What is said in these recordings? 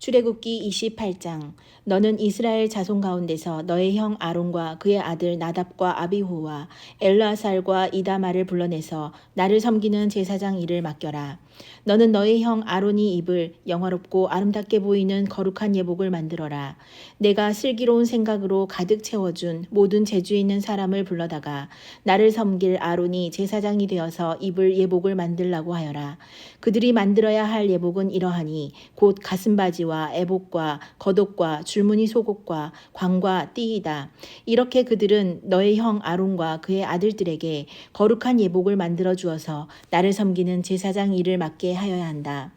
출애굽기 28장. 너는 이스라엘 자손 가운데서 너의 형 아론과 그의 아들 나답과 아비후와 엘르아살과 이다말을 불러내서 나를 섬기는 제사장 일을 맡겨라. 너는 너의 형 아론이 입을 영화롭고 아름답게 보이는 거룩한 예복을 만들어라. 내가 슬기로운 생각으로 가득 채워준 모든 재주 있는 사람을 불러다가 나를 섬길 아론이 제사장이 되어서 입을 예복을 만들라고 하여라. 그들이 만들어야 할 예복은 이러하니 곧 가슴바지와 에봇과 겉옷과 줄무늬 속옷과 광과 띠이다. 이렇게 그들은 너의 형 아론과 그의 아들들에게 거룩한 예복을 만들어 주어서 나를 섬기는 제사장 일을 맡게 하여야 한다.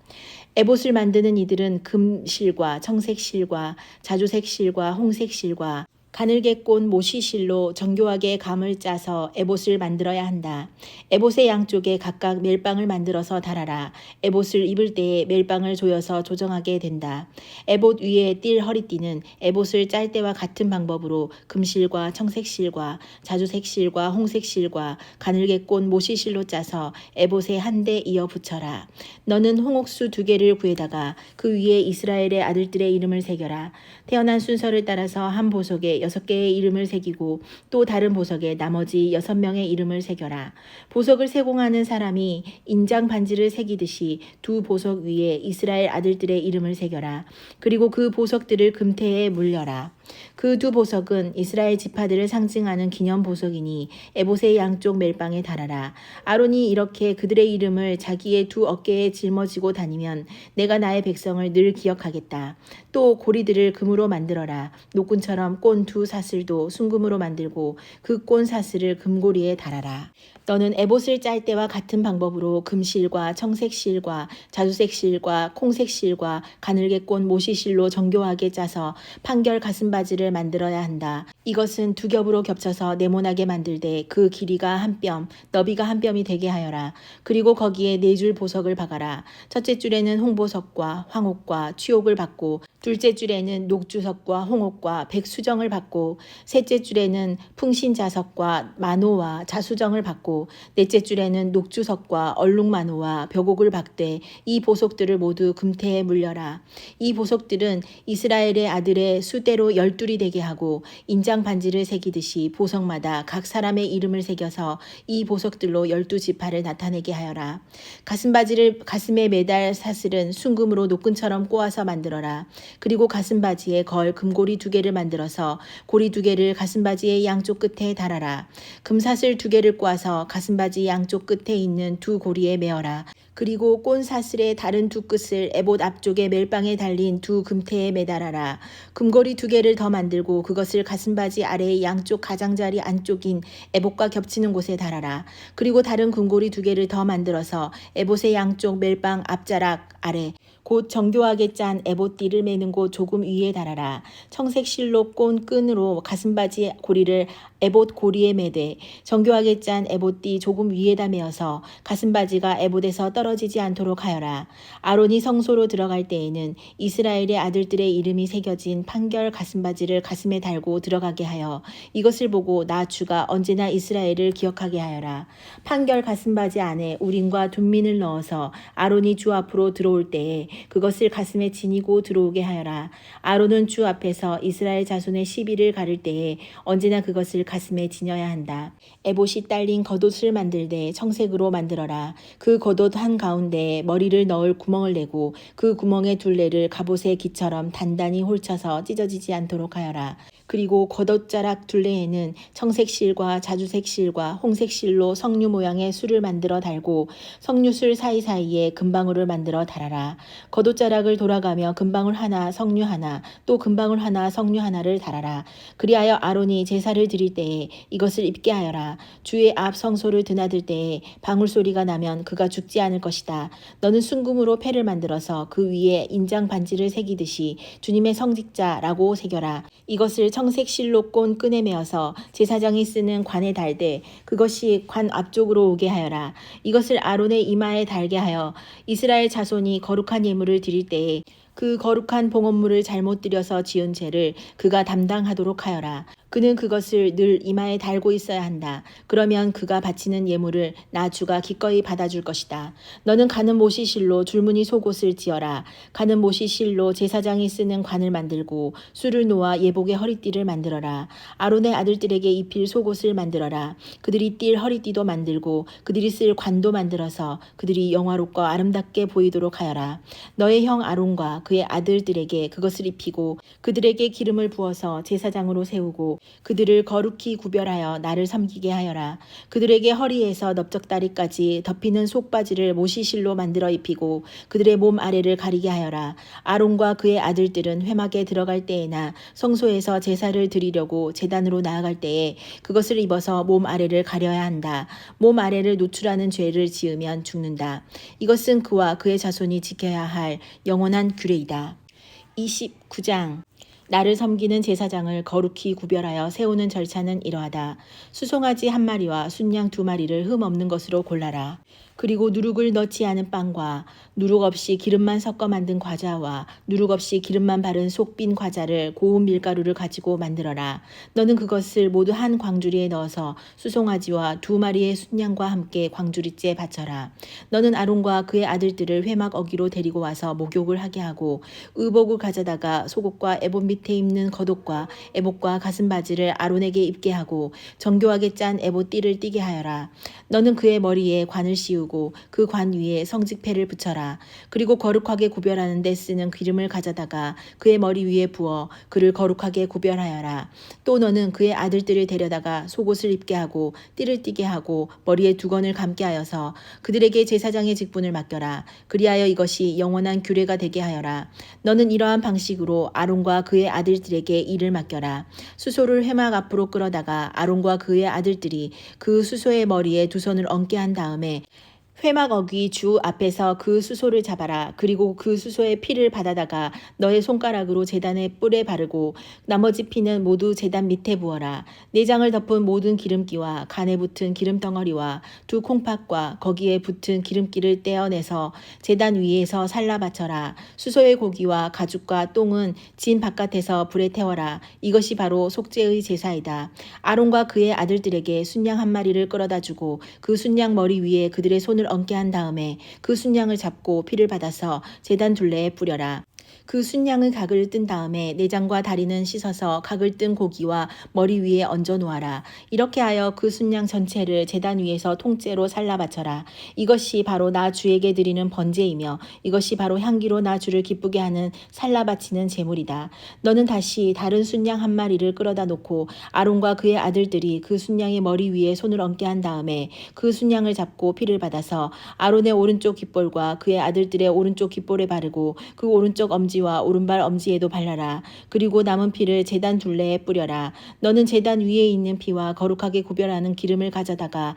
에봇을 만드는 이들은 금실과 청색실과 자주색실과 홍색실과 가늘게 꼰 모시실로 정교하게 감을 짜서 에봇을 만들어야 한다. 에봇의 양쪽에 각각 멜빵을 만들어서 달아라. 에봇을 입을 때에 멜빵을 조여서 조정하게 된다. 에봇 위에 띌 허리띠는 에봇을 짤 때와 같은 방법으로 금실과 청색실과 자주색실과 홍색실과 가늘게 꼰 모시실로 짜서 에봇에 한데 이어 붙여라. 너는 홍옥수 2개를 구해다가 그 위에 이스라엘의 아들들의 이름을 새겨라. 태어난 순서를 따라서 한 보석에 6개의 이름을 새기고 또 다른 보석에 나머지 6명의 이름을 새겨라. 보석을 세공하는 사람이 인장 반지를 새기듯이 2 보석 위에 이스라엘 아들들의 이름을 새겨라. 그리고 그 보석들을 금태에 물려라. 그 2 보석은 이스라엘 지파들을 상징하는 기념 보석이니 에봇의 양쪽 멜빵에 달아라. 아론이 이렇게 그들의 이름을 자기의 2 어깨에 짊어지고 다니면 내가 나의 백성을 늘 기억하겠다. 또 고리들을 금으로 만들어라. 노끈처럼 꼰 2 사슬도 순금으로 만들고 그 꼰 사슬을 금고리에 달아라. 너는 에봇을 짤 때와 같은 방법으로 금실과 청색실과 자주색실과 콩색실과 가늘게 꼰 모시실로 정교하게 짜서 판결 가슴바지를 만들어야 한다. 이것은 2 겹으로 겹쳐서 네모나게 만들되 그 길이가 1뼘, 너비가 1뼘이 되게 하여라. 그리고 거기에 4줄 보석을 박아라. 첫째 줄에는 홍보석과 황옥과 취옥을 받고 둘째 줄에는 녹주석과 홍옥과 백수정을 받고 셋째 줄에는 풍신자석과 만호와 자수정을 받고 넷째 줄에는 녹주석과 얼룩만호와 벽옥을 박되 이 보석들을 모두 금태에 물려라. 이 보석들은 이스라엘의 아들의 수대로 12이 되게 하고 인장 반지를 새기듯이 보석마다 각 사람의 이름을 새겨서 이 보석들로 12지파를 나타내게 하여라. 가슴바지를 가슴에 매달 사슬은 순금으로 노끈처럼 꼬아서 만들어라. 그리고 가슴바지에 걸 금고리 2개를 만들어서 고리 2개를 가슴바지의 양쪽 끝에 달아라. 금사슬 2개를 꼬아서 가슴바지 양쪽 끝에 있는 2 고리에 메어라. 그리고 꼰 사슬의 다른 2 끝을 에봇 앞쪽에 멜빵에 달린 2 금태에 매달아라. 금고리 2개를 더 만들고 그것을 가슴바지 아래의 양쪽 가장자리 안쪽인 에봇과 겹치는 곳에 달아라. 그리고 다른 금고리 2개를 더 만들어서 에봇의 양쪽 멜빵 앞자락 아래 곧 정교하게 짠 에봇띠를 매는 곳 조금 위에 달아라. 청색 실로 꼰 끈으로 가슴바지 고리를 에봇 고리에 매되 정교하게 짠 에봇띠 조금 위에다 메어서 가슴바지가 에봇에서 떨어지지 않도록 하여라. 아론이 성소로 들어갈 때에는 이스라엘의 아들들의 이름이 새겨진 판결 가슴바지를 가슴에 달고 들어가게 하여 이것을 보고 나 주가 언제나 이스라엘을 기억하게 하여라. 판결 가슴바지 안에 우림과 둠민을 넣어서 아론이 주 앞으로 들어올 때에 그것을 가슴에 지니고 들어오게 하여라. 아론은 주 앞에서 이스라엘 자손의 시비를 가를 때에 언제나 그것을 가슴에 지녀야 한다. 에봇이 딸린 겉옷을 만들되 청색으로 만들어라. 그 겉옷 한가운데에 머리를 넣을 구멍을 내고 그 구멍의 둘레를 갑옷의 기처럼 단단히 홀쳐서 찢어지지 않도록 하여라. 그리고 겉옷자락 둘레에는 청색실과 자주색실과 홍색실로 석류 모양의 술을 만들어 달고 석류술 사이사이에 금방울을 만들어 달아라. 겉옷자락을 돌아가며 금방울 하나 석류 하나 또 금방울 하나 석류 하나를 달아라. 그리하여 아론이 제사를 드릴 때에 이것을 입게 하여라. 주의 앞 성소를 드나들 때에 방울 소리가 나면 그가 죽지 않을 것이다. 너는 순금으로 패를 만들어서 그 위에 인장 반지를 새기듯이 주님의 성직자라고 새겨라. 이것을 청색 실로 꼰 끈에 메어서 제사장이 쓰는 관에 달되 그것이 관 앞쪽으로 오게 하여라. 이것을 아론의 이마에 달게 하여 이스라엘 자손이 거룩한 예물을 드릴 때에 그 거룩한 봉헌물을 잘못 드려서 지은 죄를 그가 담당하도록 하여라. 그는 그것을 늘 이마에 달고 있어야 한다. 그러면 그가 바치는 예물을 나 주가 기꺼이 받아줄 것이다. 너는 가는 못이 실로 줄무늬 속옷을 지어라. 가는 못이 실로 제사장이 쓰는 관을 만들고 술을 놓아 예복의 허리띠를 만들어라. 아론의 아들들에게 입힐 속옷을 만들어라. 그들이 띌 허리띠도 만들고 그들이 쓸 관도 만들어서 그들이 영화롭고 아름답게 보이도록 하여라. 너의 형 아론과 그의 아들들에게 그것을 입히고 그들에게 기름을 부어서 제사장으로 세우고 그들을 거룩히 구별하여 나를 섬기게 하여라. 그들에게 허리에서 넓적다리까지 덮이는 속바지를 모시실로 만들어 입히고 그들의 몸 아래를 가리게 하여라. 아론과 그의 아들들은 회막에 들어갈 때에나 성소에서 제사를 드리려고 제단으로 나아갈 때에 그것을 입어서 몸 아래를 가려야 한다. 몸 아래를 노출하는 죄를 지으면 죽는다. 이것은 그와 그의 자손이 지켜야 할 영원한 규례이다. 29장 나를 섬기는 제사장을 거룩히 구별하여 세우는 절차는 이러하다. 수송아지 1마리와 순양 2마리를 흠 없는 것으로 골라라. 그리고 누룩을 넣지 않은 빵과 누룩 없이 기름만 섞어 만든 과자와 누룩 없이 기름만 바른 속빈 과자를 고운 밀가루를 가지고 만들어라. 너는 그것을 모두 한 광주리에 넣어서 수송아지와 2마리의 순양과 함께 광주리째 바쳐라. 너는 아론과 그의 아들들을 회막 어기로 데리고 와서 목욕을 하게 하고 의복을 가져다가 속옷과 에봇 밑에 입는 겉옷과 에봇과 가슴바지를 아론에게 입게 하고 정교하게 짠 에봇 띠를 띠게 하여라. 너는 그의 머리에 관을 씌우고 그 관 위에 성직패를 붙여라. 그리고 거룩하게 구별하는 데 쓰는 기름을 가져다가 그의 머리 위에 부어 그를 거룩하게 구별하여라. 또 너는 그의 아들들을 데려다가 속옷을 입게 하고 띠를 띠게 하고 머리에 두건을 감게 하여서 그들에게 제사장의 직분을 맡겨라. 그리하여 이것이 영원한 규례가 되게 하여라. 너는 이러한 방식으로 아론과 그의 아들들에게 일을 맡겨라. 수소를 회막 앞으로 끌어다가 아론과 그의 아들들이 그 수소의 머리에 2손을 얹게 한 다음에 회막 어귀 주 앞에서 그 수소를 잡아라. 그리고 그 수소의 피를 받아다가 너의 손가락으로 제단의 뿔에 바르고 나머지 피는 모두 제단 밑에 부어라. 내장을 덮은 모든 기름기와 간에 붙은 기름덩어리와 2 콩팥과 거기에 붙은 기름기를 떼어내서 제단 위에서 살라 바쳐라. 수소의 고기와 가죽과 똥은 진 바깥에서 불에 태워라. 이것이 바로 속죄의 제사이다. 아론과 그의 아들들에게 순양 1마리를 끌어다 주고 그 순양 머리 위에 그들의 손을 얹게 한 다음에 그 순양을 잡고 피를 받아서 제단 둘레에 뿌려라. 그 순양의 각을 뜬 다음에 내장과 다리는 씻어서 각을 뜬 고기와 머리 위에 얹어 놓아라. 이렇게 하여 그 순양 전체를 제단 위에서 통째로 살라 바쳐라. 이것이 바로 나 주에게 드리는 번제이며 이것이 바로 향기로 나 주를 기쁘게 하는 살라 바치는 제물이다. 너는 다시 다른 순양 1마리를 끌어다 놓고 아론과 그의 아들들이 그 순양의 머리 위에 손을 얹게 한 다음에 그 순양을 잡고 피를 받아서 아론의 오른쪽 깃볼과 그의 아들들의 오른쪽 깃볼에 바르고 그 오른쪽 엄지와 오른발 엄지에도 발라라. 그리고 남은 피를 제단 둘레에 뿌려라. 너는 제단 위에 있는 피와 거룩하게 구별하는 기름을 가져다가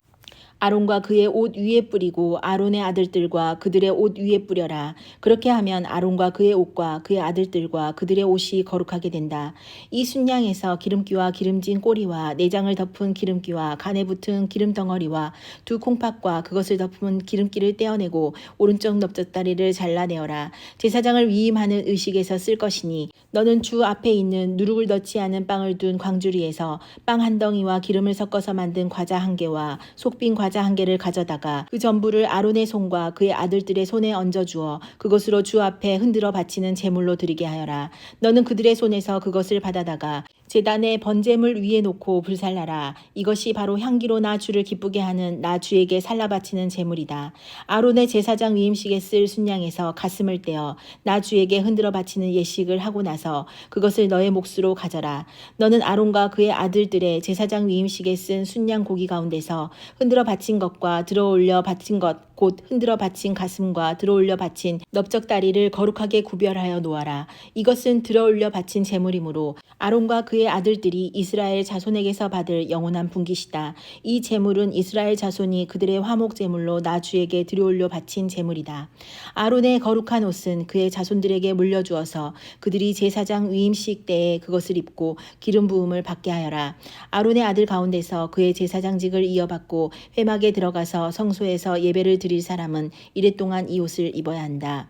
아론과 그의 옷 위에 뿌리고 아론의 아들들과 그들의 옷 위에 뿌려라. 그렇게 하면 아론과 그의 옷과 그의 아들들과 그들의 옷이 거룩하게 된다. 이 순양에서 기름기와 기름진 꼬리와 내장을 덮은 기름기와 간에 붙은 기름덩어리와 2 콩팥과 그것을 덮은 기름기를 떼어내고 오른쪽 넓적다리를 잘라내어라. 제사장을 위임하는 의식에서 쓸 것이니 너는 주 앞에 있는 누룩을 넣지 않은 빵을 둔 광주리에서 빵 1덩이와 기름을 섞어서 만든 과자 1개와 속빈 과자 1개를 가져다가 그 전부를 아론의 손과 그의 아들들의 손에 얹어 주어 그것으로 주 앞에 흔들어 바치는 제물로 드리게 하여라. 너는 그들의 손에서 그것을 받아다가 제단의 번제물 위에 놓고 불살라라. 이것이 바로 향기로 나 주를 기쁘게 하는 나 주에게 살라 바치는 제물이다. 아론의 제사장 위임식에 쓸 순양에서 가슴을 떼어 나 주에게 흔들어 바치는 예식을 하고 나서 그것을 너의 몫으로 가져라. 너는 아론과 그의 아들들의 제사장 위임식에 쓴 순양 고기 가운데서 흔들어 바친 것과 들어올려 바친 것 곧 흔들어 바친 가슴과 들어올려 바친 넓적다리를 거룩하게 구별하여 놓아라. 이것은 들어올려 바친 제물이므로 아론과 그의 아들들이 이스라엘 자손에게서 받을 영원한 분깃이다. 이 제물은 이스라엘 자손이 그들의 화목 제물로 나 주에게 들여올려 바친 제물이다. 아론의 거룩한 옷은 그의 자손들에게 물려주어서 그들이 제사장 위임식 때에 그것을 입고 기름 부음을 받게 하여라. 아론의 아들 가운데서 그의 제사장직을 이어받고 회막에 들어가서 성소에서 예배를 드릴 사람은 이랫동안 이 옷을 입어야 한다.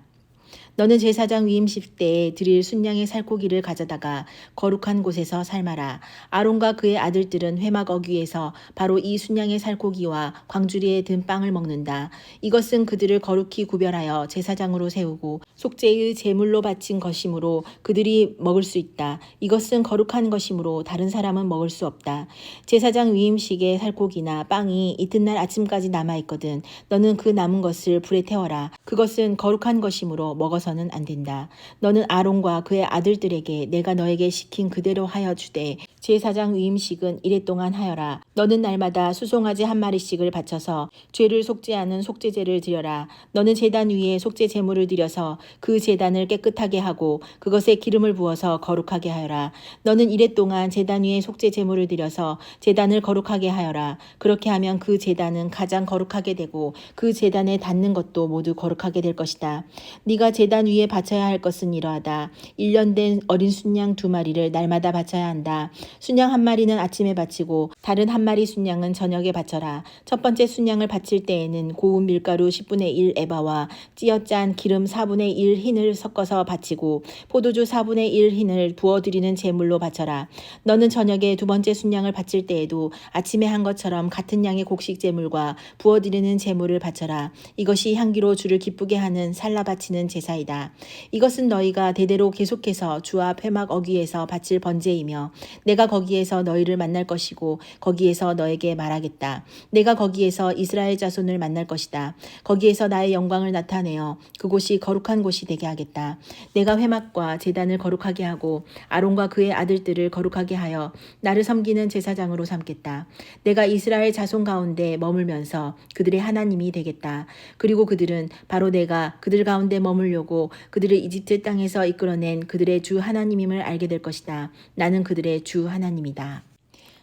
너는 제사장 위임식 때에 드릴 순양의 살코기를 가져다가 거룩한 곳에서 삶아라. 아론과 그의 아들들은 회막 어귀에서 바로 이 순양의 살코기와 광주리에 든 빵을 먹는다. 이것은 그들을 거룩히 구별하여 제사장으로 세우고 속죄의 제물로 바친 것이므로 그들이 먹을 수 있다. 이것은 거룩한 것이므로 다른 사람은 먹을 수 없다. 제사장 위임식의 살코기나 빵이 이튿날 아침까지 남아있거든 너는 그 남은 것을 불에 태워라. 그것은 거룩한 것이므로 먹어서는 안 된다. 너는 아론과 그의 아들들에게 내가 너에게 시킨 그대로 하여 주되 제사장 위임식은 이래 동안 하여라. 너는 날마다 수송아지 한 마리씩을 바쳐서 죄를 속죄하는 속죄제를 드려라. 너는 제단 위에 속죄 제물을 드려서 그 제단을 깨끗하게 하고 그것에 기름을 부어서 거룩하게 하여라. 너는 이래 동안 제단 위에 속죄 제물을 드려서 제단을 거룩하게 하여라. 그렇게 하면 그 제단은 가장 거룩하게 되고 그 제단에 닿는 것도 모두 거룩하게 될 것이다. 네가 제단 위에 바쳐야 할 것은 이러하다. 1년 된 어린 순양 2마리를 날마다 바쳐야 한다. 순양 한 마리는 아침에 바치고 다른 한 마리 순양은 저녁에 바쳐라. 첫 번째 순양을 바칠 때에는 고운 밀가루 10분의 1 에바와 찌어짠 기름 4분의 1 흰을 섞어서 바치고 포도주 4분의 1 흰을 부어드리는 제물로 바쳐라. 너는 저녁에 두 번째 순양을 바칠 때에도 아침에 한 것처럼 같은 양의 곡식 제물과 부어드리는 제물을 바쳐라. 이것이 향기로 주를 기쁘게 하는 살라 바치는 제사이다. 이것은 너희가 대대로 계속해서 주 앞 회막 어귀에서 바칠 번제이며 내가 거기에서 너희를 만날 것이고 거기에서 너에게 말하겠다. 내가 거기에서 이스라엘 자손을 만날 것이다. 거기에서 나의 영광을 나타내어 그곳이 거룩한 곳이 되게 하겠다. 내가 회막과 제단을 거룩하게 하고 아론과 그의 아들들을 거룩하게 하여 나를 섬기는 제사장으로 삼겠다. 내가 이스라엘 자손 가운데 머물면서 그들의 하나님이 되겠다. 그리고 그들은 바로 내가 그들 가운데 머물려고 그들을 이집트 땅에서 이끌어낸 그들의 주 하나님임을 알게 될 것이다. 나는 그들의 주 하나님이다.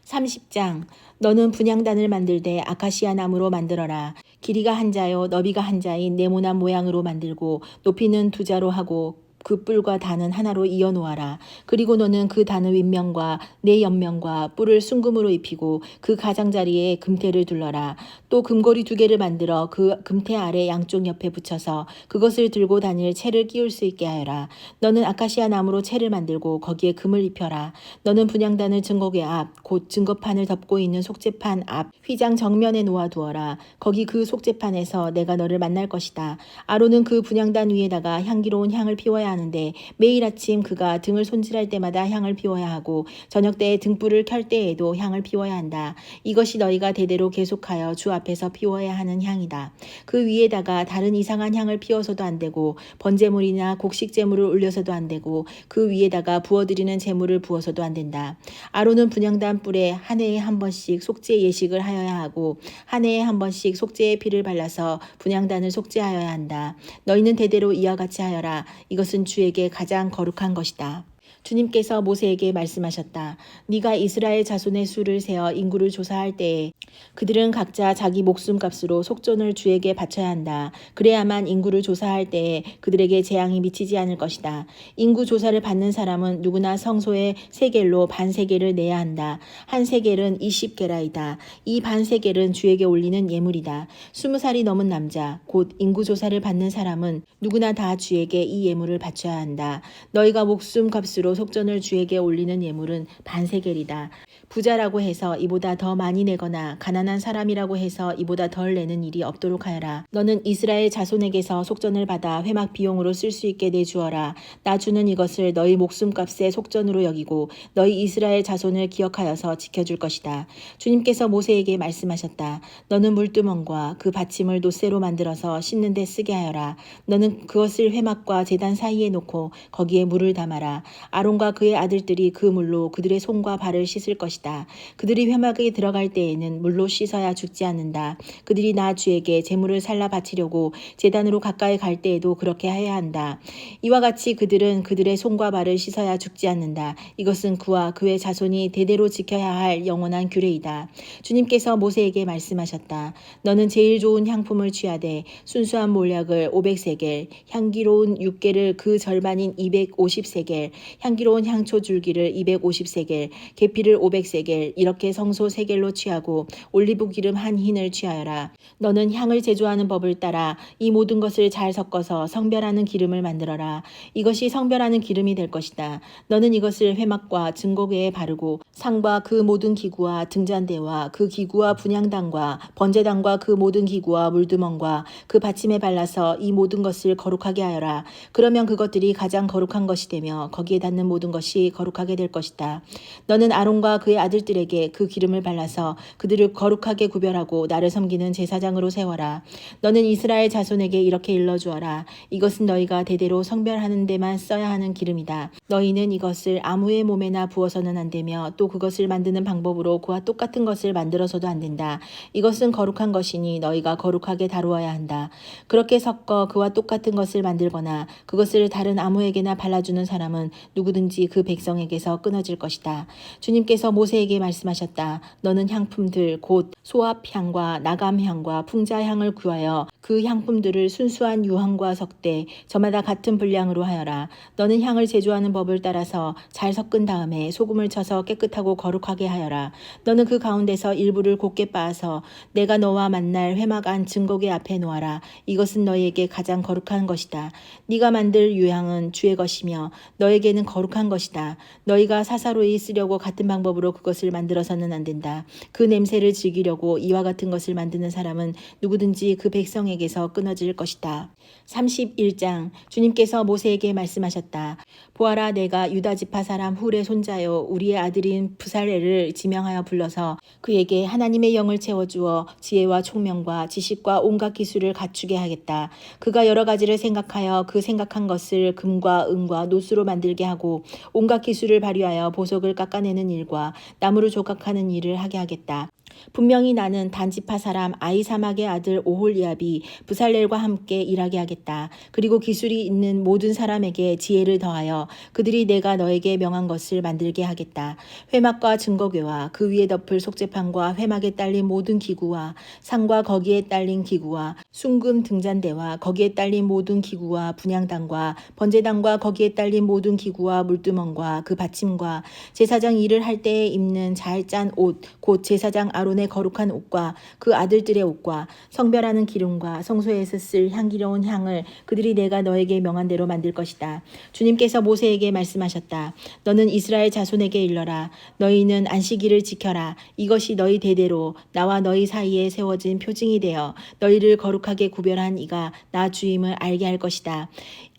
30장 너는 분향단을 만들되 아카시아 나무로 만들어라. 길이가 한 자요 너비가 한 자인 네모난 모양으로 만들고 높이는 2자로 하고 그 뿔과 단은 하나로 이어 놓아라. 그리고 너는 그 단의 윗면과 네 옆면과 뿔을 순금으로 입히고 그 가장자리에 금태를 둘러라. 또 금고리 2개를 만들어 그 금태 아래 양쪽 옆에 붙여서 그것을 들고 다닐 채를 끼울 수 있게 하여라. 너는 아카시아 나무로 채를 만들고 거기에 금을 입혀라. 너는 분향단을 증거궤 앞 곧 증거판을 덮고 있는 속죄판 앞 휘장 정면에 놓아두어라. 거기 그 속죄판에서 내가 너를 만날 것이다. 아론은 그 분향단 위에다가 향기로운 향을 피워야 하는데 매일 아침 그가 등을 손질할 때마다 향을 피워야 하고 저녁 때에 등불을 켤 때에도 향을 피워야 한다. 이것이 너희가 대대로 계속하여 주 앞에서 피워야 하는 향이다. 그 위에다가 다른 이상한 향을 피워서도 안 되고 번제물이나 곡식 제물을 올려서도 안 되고 그 위에다가 부어드리는 제물을 부어서도 안 된다. 아론은 분향단 뿔에 한 해에 한 번씩 속죄 예식을 하여야 하고 한 해에 한 번씩 속죄의 피를 발라서 분향단을 속죄하여야 한다. 너희는 대대로 이와 같이 하여라. 이것은 주에게 가장 거룩한 것이다. 주님께서 모세에게 말씀하셨다. 네가 이스라엘 자손의 수를 세어 인구를 조사할 때에 그들은 각자 자기 목숨값으로 속전을 주에게 바쳐야 한다. 그래야만 인구를 조사할 때에 그들에게 재앙이 미치지 않을 것이다. 인구 조사를 받는 사람은 누구나 성소에 세겔로 반세겔을 내야 한다. 한 세겔은 20게라이다. 이 반세겔은 주에게 올리는 예물이다. 20살이 넘은 남자 곧 인구 조사를 받는 사람은 누구나 다 주에게 이 예물을 바쳐야 한다. 너희가 목숨값으로 속전을 주에게 올리는 예물은 반세겔이다. 부자라고 해서 이보다 더 많이 내거나 가난한 사람이라고 해서 이보다 덜 내는 일이 없도록 하여라. 너는 이스라엘 자손에게서 속전을 받아 회막 비용으로 쓸 수 있게 내주어라. 나 주는 이것을 너희 목숨값의 속전으로 여기고 너희 이스라엘 자손을 기억하여서 지켜줄 것이다. 주님께서 모세에게 말씀하셨다. 너는 물두멍과 그 받침을 노쇠로 만들어서 씻는 데 쓰게 하여라. 너는 그것을 회막과 제단 사이에 놓고 거기에 물을 담아라. 아론과 그의 아들들이 그 물로 그들의 손과 발을 씻을 것이다. 그들이 회막에 들어갈 때에는 물로 씻어야 죽지 않는다. 그들이 나 주에게 제물을 살라 바치려고 제단으로 가까이 갈 때에도 그렇게 해야 한다. 이와 같이 그들은 그들의 손과 발을 씻어야 죽지 않는다. 이것은 그와 그의 자손이 대대로 지켜야 할 영원한 규례이다. 주님께서 모세에게 말씀하셨다. 너는 제일 좋은 향품을 취하되 순수한 몰약을 500세겔, 향기로운 6개를 그 절반인 250세겔, 향기로운 향초 줄기를 250세겔, 계피를 500세겔, 이렇게 성소 세겔로 취하고 올리브 기름 한 흰을 취하여라. 너는 향을 제조하는 법을 따라 이 모든 것을 잘 섞어서 성별하는 기름을 만들어라. 이것이 성별하는 기름이 될 것이다. 너는 이것을 회막과 증거궤에 바르고 상과 그 모든 기구와 등잔대와 그 기구와 분향단과 번제단과 그 모든 기구와 물두멍과 그 받침에 발라서 이 모든 것을 거룩하게 하여라. 그러면 그것들이 가장 거룩한 것이 되며 거기에 닿는 모든 것이 거룩하게 될 것이다. 너는 아론과 그의 아들들에게 그 기름을 발라서 그들을 거룩하게 구별하고 나를 섬기는 제사장으로 세워라. 너는 이스라엘 자손에게 이렇게 일러주어라. 이것은 너희가 대대로 성별하는 데만 써야 하는 기름이다. 너희는 이것을 아무의 몸에나 부어서는 안 되며 또 그것을 만드는 방법으로 그와 똑같은 것을 만들어서도 안 된다. 이것은 거룩한 것이니 너희가 거룩하게 다루어야 한다. 그렇게 섞어 그와 똑같은 것을 만들거나 그것을 다른 아무에게나 발라주는 사람은 누구든지 그 백성에게서 끊어질 것이다. 주님께서 모세에게 말씀하셨다. 너는 향품들 곧 소합향과 나감향과 풍자향을 구하여 그 향품들을 순수한 유황과 섞되 저마다 같은 분량으로 하여라. 너는 향을 제조하는 법을 따라서 잘 섞은 다음에 소금을 쳐서 깨끗하고 거룩하게 하여라. 너는 그 가운데서 일부를 곱게 빻아서 내가 너와 만날 회막 안 증거궤 앞에 놓아라. 이것은 너희에게 가장 거룩한 것이다. 네가 만들 유향은 주의 것이며 너에게는 거룩한 것이다. 너희가 사사로이 쓰려고 같은 방법으로 그것을 만들어서는 안 된다. 그 냄새를 즐기려고 이와 같은 것을 만드는 사람은 누구든지 그 백성에게서 끊어질 것이다. 31장 주님께서 모세에게 말씀하셨다. 보아라, 내가 유다 지파 사람 훌의 손자요 우리의 아들인 브살렐을 지명하여 불러서 그에게 하나님의 영을 채워주어 지혜와 총명과 지식과 온갖 기술을 갖추게 하겠다. 그가 여러 가지를 생각하여 그 생각한 것을 금과 은과 노수로 만들게 하고 온갖 기술을 발휘하여 보석을 깎아내는 일과 나무를 조각하는 일을 하게 하겠다. 분명히 나는 단지파 사람 아이사막의 아들 오홀리압이 브살렐과 함께 일하게 하겠다. 그리고 기술이 있는 모든 사람에게 지혜를 더하여 그들이 내가 너에게 명한 것을 만들게 하겠다. 회막과 증거궤와 그 위에 덮을 속죄판과 회막에 딸린 모든 기구와 상과 거기에 딸린 기구와 순금 등잔대와 거기에 딸린 모든 기구와 분향단과 번제단과 거기에 딸린 모든 기구와 물두멍과 그 받침과 제사장 일을 할 때에 입는 잘 짠 옷 곧 제사장 아론의 거룩한 옷과 그 아들들의 옷과 성별하는 기름과 성소에서 쓸 향기로운 향을 그들이 내가 너에게 명한 대로 만들 것이다. 주님께서 모세에게 말씀하셨다. 너는 이스라엘 자손에게 일러라. 너희는 안식일을 지켜라. 이것이 너희 대대로 나와 너희 사이에 세워진 표징이 되어 너희를 거룩하게 구별한 이가 나 주임을 알게 할 것이다.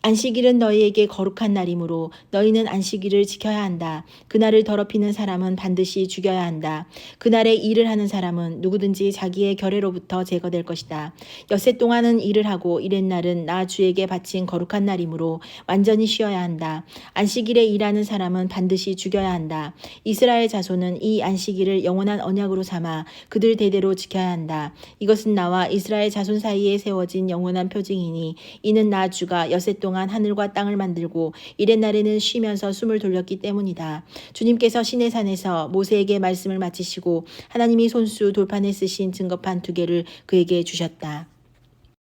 안식일은 너희에게 거룩한 날이므로 너희는 안식일을 지켜야 한다. 그날을 더럽히는 사람은 반드시 죽여야 한다. 그날에 일을 하는 사람은 누구든지 자기의 결례로부터 제거될 것이다. 엿새 동안은 일을 하고 이렛날은 나 주에게 바친 거룩한 날이므로 완전히 쉬어야 한다. 안식일에 일하는 사람은 반드시 죽여야 한다. 이스라엘 자손은 이 안식일을 영원한 언약으로 삼아 그들 대대로 지켜야 한다. 이것은 나와 이스라엘 자손 사이에 세워진 영원한 표징이니 이는 나 주가 엿새 동안 하늘과 땅을 만들고 이렛날에는 쉬면서 숨을 돌렸기 때문이다. 주님께서 시내산에서 모세에게 말씀을 마치시고 하나님이 손수 돌판에 쓰신 증거판 2개를 그에게 주셨다.